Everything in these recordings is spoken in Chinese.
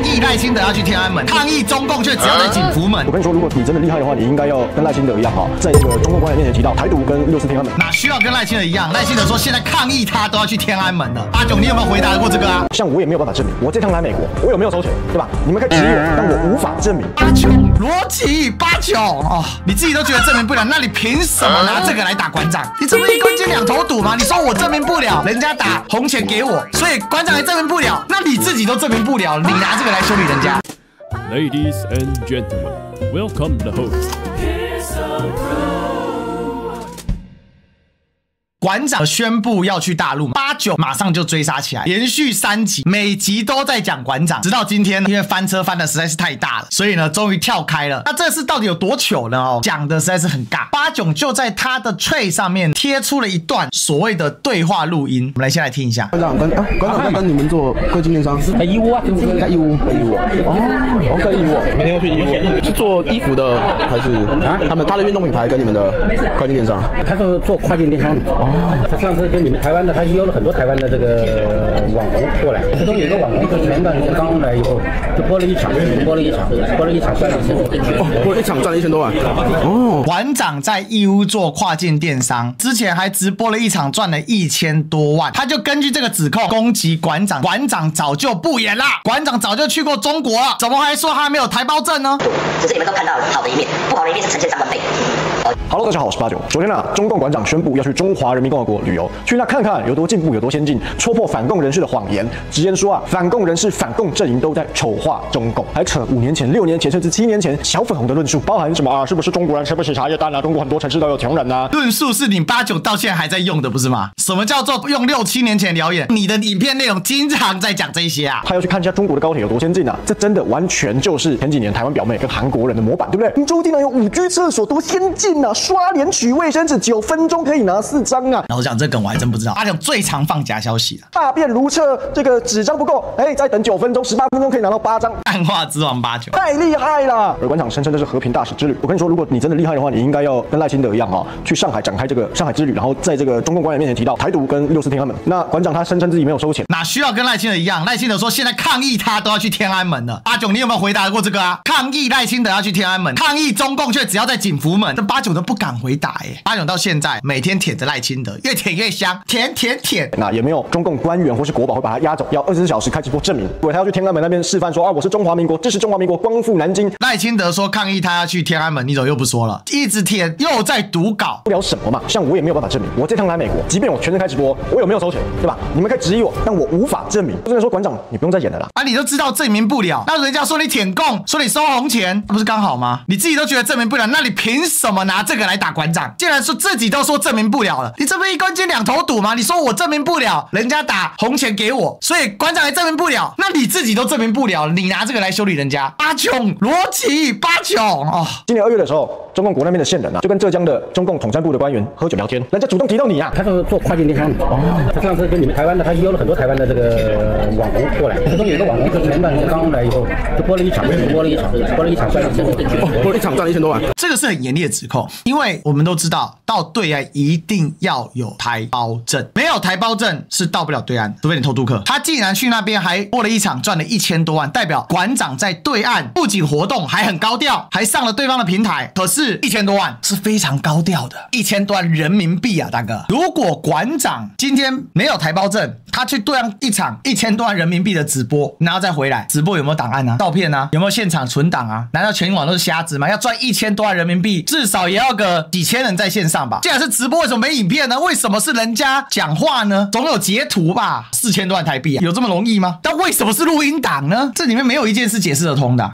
议赖清德要去天安门，抗议中共却只要在景福门。我跟你说，如果你真的厉害的话，你应该要跟赖清德一样哈，在这个中共官员面前提到台独跟6·4天安门。哪需要跟赖清德一样？赖清德说现在抗议他都要去天安门了。阿炯，你有没有回答过这个啊？像我也没有办法证明，我这趟来美国，我有没有收钱，对吧？你们可以质疑我，但我无法证明。阿炯逻辑89哦，你自己都觉得证明不了，那你凭什么拿这个来打馆长？你这不一关键两头赌吗？你说我证明不了，人家打红钱给我，所以馆长也证明不了，那你自己都证明不了，你拿这个来修理人家。Ladies and gentlemen, welcome the host. 馆长宣布要去大陆，89马上就追杀起来，连续3集，每集都在讲馆长，直到今天，因为翻车翻的实在是太大了，所以呢，终于跳开了。那这次到底有多糗呢？哦，讲的实在是很尬。89就在他的 tray 上面贴出了一段所谓的对话录音，我们先来听一下。馆长跟你们做科技电商，义乌啊，在义乌哦，在义乌，明天要去义乌，是做衣服的还是啊？他的运动品牌跟你们的跨境电商，他是做跨境电商的哦。他上次跟你们台湾的，他邀了很多台湾的这个网红过来，其中有一个网红就是前段时间刚来以后，就播了一场赚了1000多，播了一场赚了1000多万。哦，馆长在义乌做跨境电商，之前还直播了一场赚了1000多万，他就根据这个指控攻击馆长，馆长早就不演啦，馆长早就去过中国了，怎么还说他没有台胞证呢？只是你们都看到好的一面，不好的一面是呈现3万倍。Hello， 大家好，我是89。昨天中共馆长宣布要去中华人民共和国旅游，去那看看有多进步，有多先进，戳破反共人士的谎言，直言说反共人士、反共阵营都在丑化中共，还扯5年前、6年前甚至7年前小粉红的论述，包含什么是不是中国人吃不起茶叶蛋中国很多城市都有穷人论述是你89到现在还在用的，不是吗？什么叫做用6、7年前谣言？你的影片内容经常在讲这些啊。他要去看一下中国的高铁有多先进啊，这真的完全就是前几年台湾表妹跟韩国人的模板，对不对？你州竟然有5G 厕所，多先进啊！刷脸取卫生纸9分钟可以拿4张啊！老实讲，这梗我还真不知道。阿炯最常放假消息了，大便如厕，这个纸张不够，再等9分钟，18分钟可以拿到8张。暗话之王89，太厉害了！而馆长声称这是和平大使之旅。我跟你说，如果你真的厉害的话，你应该要跟赖清德一样去上海展开这个上海之旅，然后在这个中共官员面前提到台独跟6·4天安门。那馆长他声称自己没有收钱，哪需要跟赖清德一样？赖清德说现在抗议他都要去天安门了。阿炯，你有没有回答过这个啊？抗议赖清德要去天安门，抗议中共却只要在景福门，这89都不敢回答耶。89到现在每天舔着赖清德，越舔越香，舔。那也没有中共官员或是国保会把他押走，要24小时开直播证明，因为他要去天安门那边示范说我是中华民国，支持中华民国光复南京。赖清德说抗议他要去天安门，你怎么又不说了？一直舔，又在读稿，不了什么嘛？像我也没有办法证明，我这趟来美国，即便我全程开直播，我有没有收钱，对吧？你们可以质疑我，但我无法证明。我只能说馆长，你不用再演了啦。你都知道证明不了，那人家说你舔共，说你收红钱，不是刚好吗？你自己都觉得证明不了，那你凭什么拿这个来打馆长？既然说自己都说证明不了了，你这不一关键两头赌吗？你说我证明不了，人家打红钱给我，所以馆长也证明不了，那你自己都证明不了，你拿这个来修理人家？阿炯逻辑89哦。今年2月的时候，中共国那边的线人就跟浙江的中共统战部的官员喝酒聊天，人家主动提到你啊。他是做跨境电商的哦。他上次跟你们台湾的，他邀了很多台湾的这个网红过来，其中有一个网红就是前段时间刚来以后，就播了一场赚了1000多，播了一场赚了1000多万。这个是很严厉的指控，因为我们都知道，到对岸一定要有台胞证，没有台胞证是到不了对岸，除非你偷渡客。他竟然去那边还播了一场赚了1000多万，代表馆长在对岸不仅活动还很高调，还上了对方的平台。可是1000多万是非常高调的，1000多万人民币啊，大哥！如果馆长今天没有台胞证，他去对岸一场1000多万人民币的直播，然后再回来，直播有没有档案啊？照片啊？有没有现场存档啊？难道全网都是瞎子吗？要赚1000多万人民币，至少也要个几千人在线上吧？既然是直播，为什么没影片呢？为什么是人家讲话呢？总有截图吧？4000多万台币有这么容易吗？但为什么是录音档呢？这里面没有一件是解释得通的。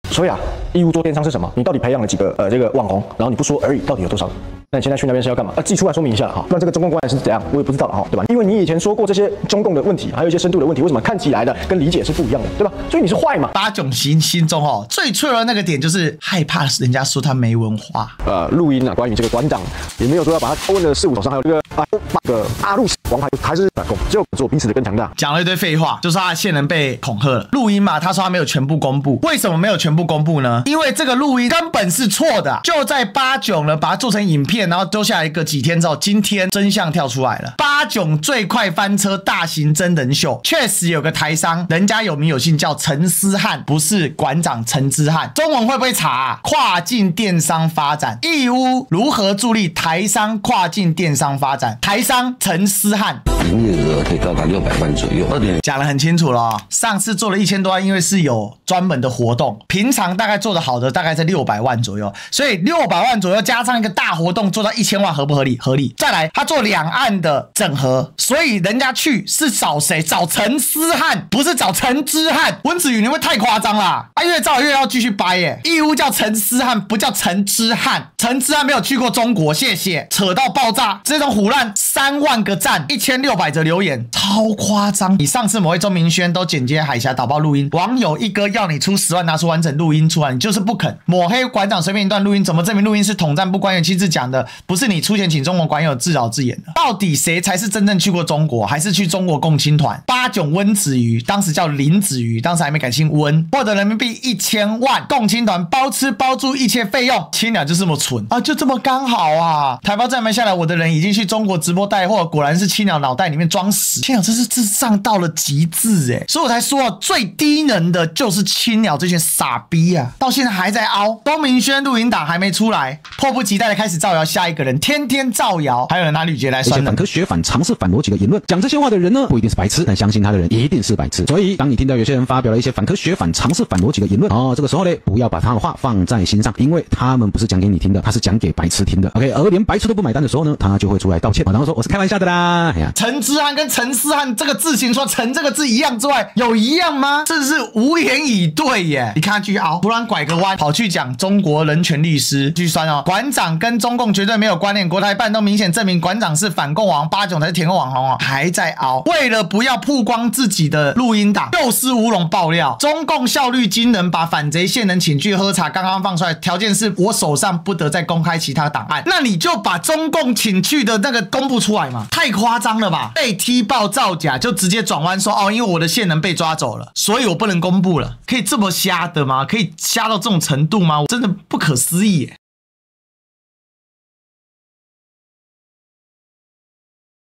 所以义乌做电商是什么？你到底培养了几个这个网红，然后你不说而已，到底有多少？那你现在去那边是要干嘛？自己出来说明一下哈，不然这个中共官员是怎样，我也不知道了哈，对吧？因为你以前说过这些中共的问题，还有一些深度的问题，为什么看起来的跟理解是不一样的，对吧？所以你是坏嘛？89心中最脆弱的那个点就是害怕人家说他没文化。录音关于这个馆长也没有说要把他问的4、5手上，还有这个大陆王牌还是反共，只有做彼此的更强大。讲了一堆废话，就说他线人被恐吓了。录音嘛，他说他没有全部公布，为什么没有全部公布呢？因为这个录音根本是错的，就在89呢把它做成影片。片，然后丢下来一个几天之后，今天真相跳出来了。八囧最快翻车大型真人秀，确实有个台商，人家有名有姓叫陈思翰，不是馆长陈之汉。中文会不会查啊？跨境电商发展，义乌如何助力台商跨境电商发展？台商陈思翰。营业额可以高达600万左右。讲得很清楚了哦，上次做了1000多万，因为是有专门的活动，平常大概做得好的大概在600万左右，所以600万左右加上一个大活动做到1000万合不合理？合理。再来，他做两岸的整合，所以人家去是找谁？找陈思翰，不是找陈之汉。温子宇，你会太夸张啦！越造越要继续掰耶。义乌叫陈思翰，不叫陈之汉。陈之汉没有去过中国，谢谢。扯到爆炸，这种唬烂3万个赞，1600则留言，超夸张。你上次某位钟明轩都剪接海峡导报录音，网友一哥要你出10万拿出完整录音出来，你就是不肯。抹黑馆长随便一段录音，怎么证明录音是统战部官员亲自讲的，不是你出钱请中国馆友自导自演的？到底谁才是真正去过中国，还是去中国共青团？八囧温子瑜，当时叫林子瑜，当时还没改姓温，获得人民币1000万，共青团包吃包住一切费用。青鸟就这么蠢啊，就这么刚好啊！台胞证没下来，我的人已经去中国直播带货，果然是青鸟脑袋里面装屎。青鸟真是智障到了极致哎，所以我才说最低能的就是青鸟这群傻逼啊，到现在还在凹。钟明轩录音档还没出来，迫不及待的开始造谣下一个人，天天造谣，还有人拿吕杰来酸人。反科学、反常识、反逻辑的言论，讲这些话的人呢，不一定是白痴，但相信他的人一定是白痴。所以，当你听到有些人发表了一些反科学、反常识、反逻辑的言论这个时候呢，不要把他的话放在心上，因为他们不是讲给你听的，他是讲给白痴听的。OK， 而连白痴都不买单的时候呢，他就会出来道歉，然后说我是开玩笑的啦。哎呀，陈之汉跟陈思翰这个字形，除了陈这个字一样之外，有一样吗？真是无言以对耶！你看他继续凹，突然拐个弯，跑去讲中国人权律师，继续酸哦。馆长跟中共绝对没有关联，国台办都明显证明馆长是反共网，八囧才是舔共网红哦，还在凹。为了不要曝光自己的录音档，又是乌龙爆料，中共效率惊人，把反贼线人请去喝茶，刚刚放出来，条件是我手上不得再公开其他档案。那你就把中共请去的那个公布出来嘛，太夸张了吧？被踢爆造假就直接转弯说因为我的线人被抓走了，所以我不能公布了。可以这么瞎的吗？可以瞎到这种程度吗？真的不可思议耶。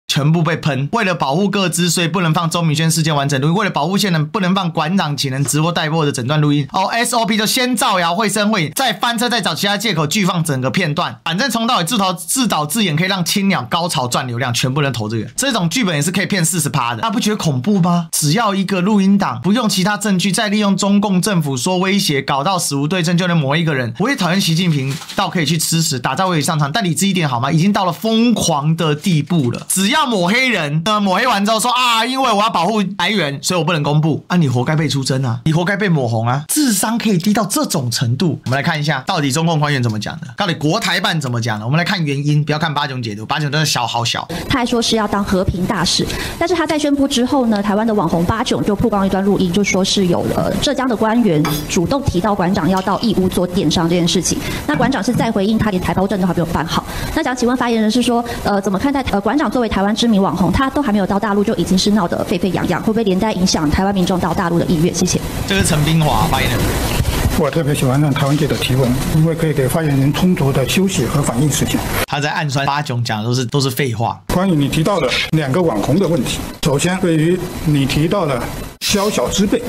全部被喷，为了保护个资，所以不能放钟明轩事件完整录音；为了保护线人，不能放馆长请人直播带货的整段录音。SOP 就先造谣会声会影，再翻车，再找其他借口拒放整个片段。反正从到尾自导自演，可以让青鸟高潮赚流量，全部人投这个。这种剧本也是可以骗40%的，不觉得恐怖吗？只要一个录音档，不用其他证据，再利用中共政府说威胁，搞到死无对证，就能抹一个人。我也讨厌习近平到可以去吃屎，打造威胁上场，但理智一点好吗？已经到了疯狂的地步了。只要抹黑人，抹黑完之后说因为我要保护来源，所以我不能公布你活该被出征啊，你活该被抹红啊，智商可以低到这种程度。我们来看一下，到底中共官员怎么讲的，到底国台办怎么讲的。我们来看原因，不要看八囧解读，八囧都是小好小。他还说是要当和平大使，但是他在宣布之后呢，台湾的网红八囧就曝光一段录音，就说是有浙江的官员主动提到馆长要到义乌做电商这件事情。那馆长是在回应他连台胞证都还没有办好。那想请问发言人是说，怎么看待馆长作为台湾知名网红，他都还没有到大陆就已经是闹得沸沸扬扬，会不会连带影响台湾民众到大陆的意愿？谢谢。这是陈冰华发言人。我特别喜欢让台湾记者提问，因为可以给发言人充足的休息和反应时间。他在暗酸八囧讲的都是废话。关于你提到的2个网红的问题，首先对于你提到的宵小之辈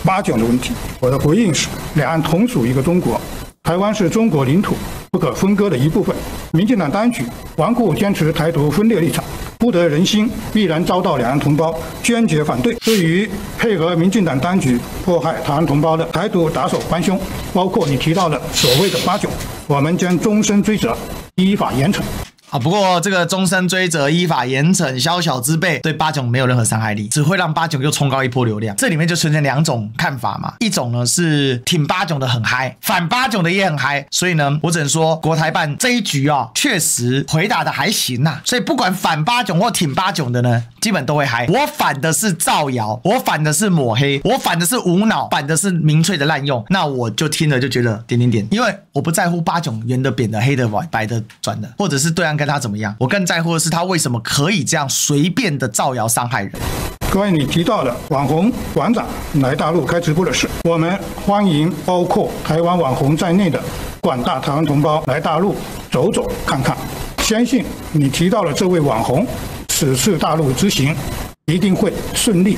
八囧的问题，我的回应是：两岸同属一个中国，台湾是中国领土不可分割的一部分。民进党当局顽固坚持台独分裂立场，不得人心，必然遭到两岸同胞坚决反对。对于配合民进党当局迫害台湾同胞的台独打手帮凶，包括你提到的所谓的八囧，我们将终身追责，依法严惩。不过这个终身追责、依法严惩、宵小之辈对八囧没有任何伤害力，只会让八囧又冲高一波流量。这里面就存在2种看法嘛，一种呢是挺八囧的很嗨，反八囧的也很嗨，所以呢我只能说国台办这一局确实回答的还行啊，所以不管反八囧或挺八囧的呢，基本都会嗨。我反的是造谣，我反的是抹黑，我反的是无脑，反的是民粹的滥用，那我就听了就觉得点，因为我不在乎八囧圆的、扁的、黑的、白的、转的，或者是对岸跟他怎么样，我更在乎的是他为什么可以这样随便的造谣伤害人。关于你提到的网红馆长来大陆开直播的事，我们欢迎包括台湾网红在内的广大台湾同胞来大陆走走看看。相信你提到了这位网红，此次大陆之行一定会顺利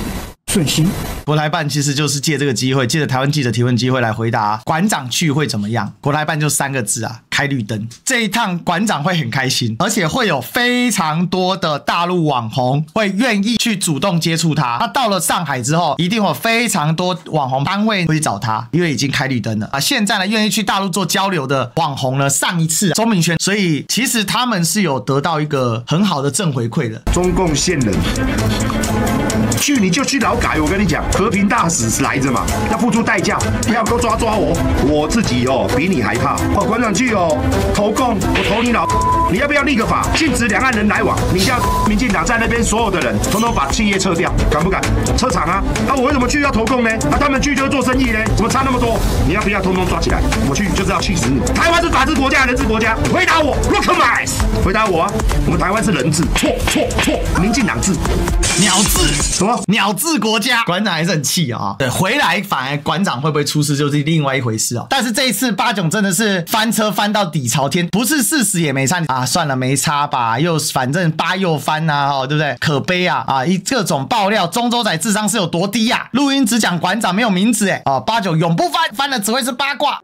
顺心。国台办其实就是借这个机会，借着台湾记者提问机会来回答馆长去会怎么样。国台办就3个字啊，开绿灯。这一趟馆长会很开心，而且会有非常多的大陆网红会愿意去主动接触他。他到了上海之后，一定会有非常多网红单位会去找他，因为已经开绿灯了啊。现在呢，愿意去大陆做交流的网红呢，上一次钟明轩，所以其实他们是有得到一个很好的正回馈的。中共线人。去你就去劳改，我跟你讲，和平大使来着嘛，要付出代价，不要都抓我，我自己比你还怕。馆长去投共，我投你老，你要不要立个法，禁止两岸人来往？你叫民进党在那边所有的人，统统把企业撤掉，敢不敢？撤场啊！我为什么去要投共呢？他们去就是做生意呢，怎么差那么多？你要不要统统抓起来？我去就是要气死你！台湾是法治国家，人治国家，回答我 ，recognize， 回答我啊！我们台湾是人治，错，民进党治，鸟治，什么？鸟治国家，馆长还是很气啊。对，回来反而馆长会不会出事就是另外一回事啊。但是这一次八炯真的是翻车翻到底朝天，不是事实也没差啊，算了没差吧，又反正八又翻啊，对不对？可悲啊各种爆料，中州仔智商是有多低啊？录音只讲馆长没有名字八炯永不翻，翻了只会是八卦。